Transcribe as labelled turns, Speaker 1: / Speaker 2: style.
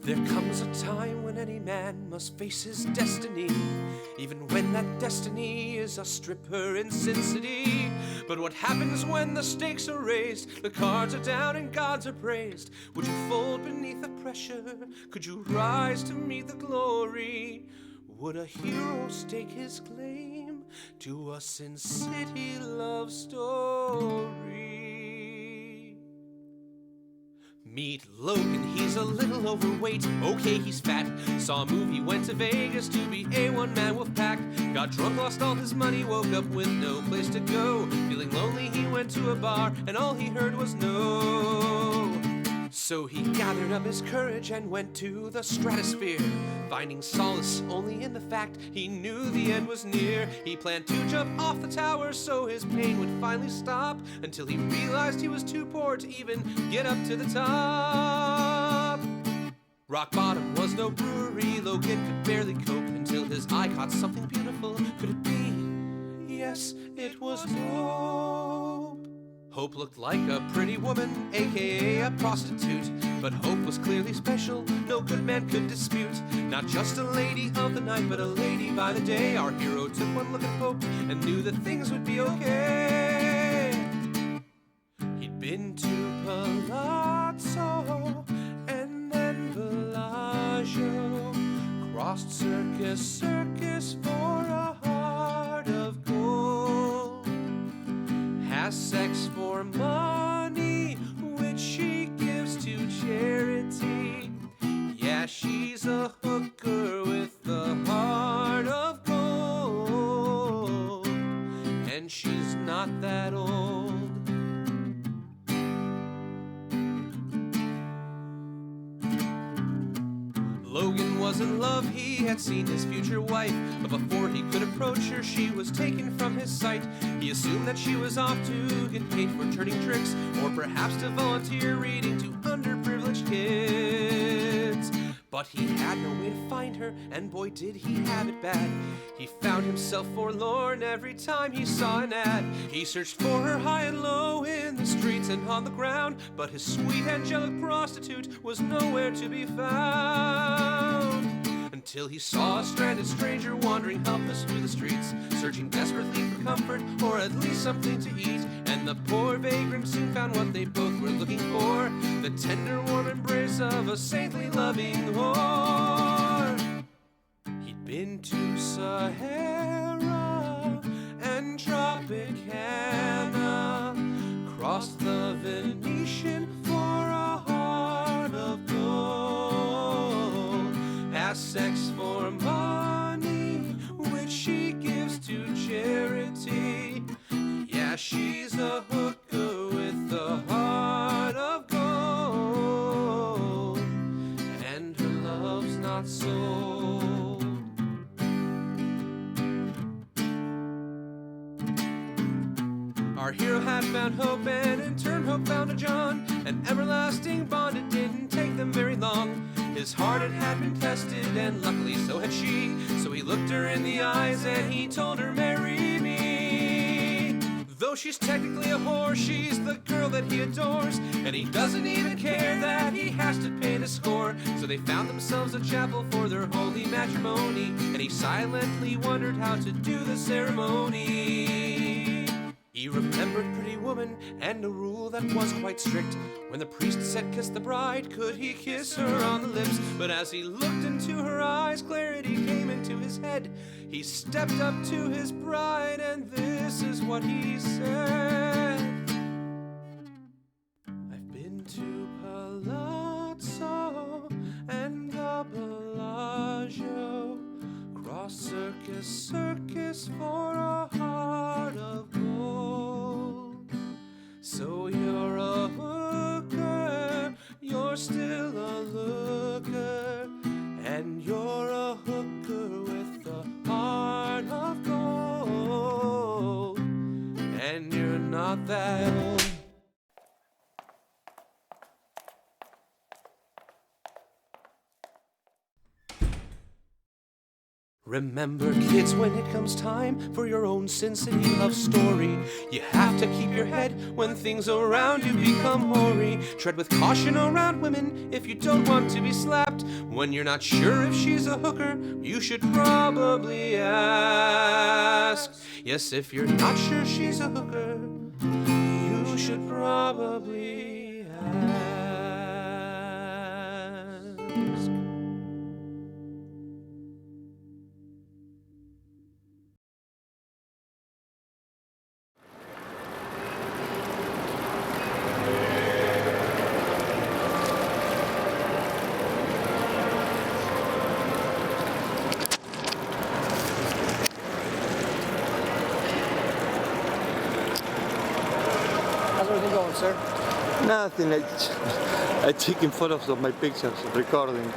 Speaker 1: There comes a time when any man must face his destiny, even when that destiny is a stripper in Sin City. But what happens when the stakes are raised, the cards are down and gods are praised? Would you fold beneath the pressure? Could you rise to meet the glory? Would a hero stake his claim to a Sin City love story? Meet Logan, he's a little overweight, okay he's fat. Saw a movie, went to Vegas to be a one-man wolf pack. Got drunk, lost all his money, woke up with no place to go. Feeling lonely, he went to a bar, and all he heard was no. So he gathered up his courage and went to the stratosphere, finding solace only in the fact he knew the end was near. He planned to jump off the tower so his pain would finally stop, until he realized he was too poor to even get up to the top. Rock bottom was no brewery, Logan could barely cope, until his eye caught something beautiful. Could it be? Yes, it was hope. Hope looked like a pretty woman, aka a prostitute, but hope was clearly special, no good man could dispute. Not just a lady of the night, but a lady by the day. Our hero took one look at Hope and knew that things would be okay. He'd been to Palazzo and then Bellagio, crossed Circus for a heart of gold, has sex for money, which she gives to charity. Yeah, she's a hooker with a heart of gold, and she's not that old. Logan was in love, he had seen his future wife, but before he could approach her, she was taken from his sight. He assumed that she was off to get paid for turning tricks, or perhaps to volunteer reading to underprivileged kids. But he had no way to find her, and boy did he have it bad. He found himself forlorn every time he saw an ad. He searched for her high and low, in the streets and on the ground, but his sweet angelic prostitute was nowhere to be found. Until he saw a stranded stranger wandering helpless through the streets, searching desperately for comfort, or at least something to eat. And the poor vagrant soon found what they both were looking for, the tender warm embrace of a saintly loving whore. He'd been to Sahara and Tropicana, crossed the Venetian for a heart of gold, has sex for money, which she gives to charity. Yeah, she's a hooker with a heart of gold, and her love's not sold. Our hero had found hope, and in turn hope found a John, an everlasting bond. It didn't take them very long. His heart it had been tested, and luckily so had she. So he looked her in the eyes and he told her, "Marry me." Though she's technically a whore, she's the girl that he adores, and he doesn't even care that he has to pay the score. So they found themselves a chapel for their holy matrimony, and he silently wondered how to do the ceremony. He remembered Pretty Woman and a rule that was quite strict. When the priest said kiss the bride, could he kiss her on the lips? But as he looked into her eyes, clarity came into his head. He stepped up to his bride, and this is what he said. I've been to Palazzo and the Bellagio, cross Circus for a heart of gold. So you're a hooker, you're still a looker, and you're a hooker with a heart of gold, and you're not that old. Remember, kids, when it comes time for your own Sin City love story, you have to keep your head when things around you become hoary. Tread with caution around women if you don't want to be slapped. When you're not sure if she's a hooker, you should probably ask. Yes, if you're not sure she's a hooker, you should probably ask.
Speaker 2: How's everything going, sir?
Speaker 3: Nothing. I'm taking photos of my pictures, recording.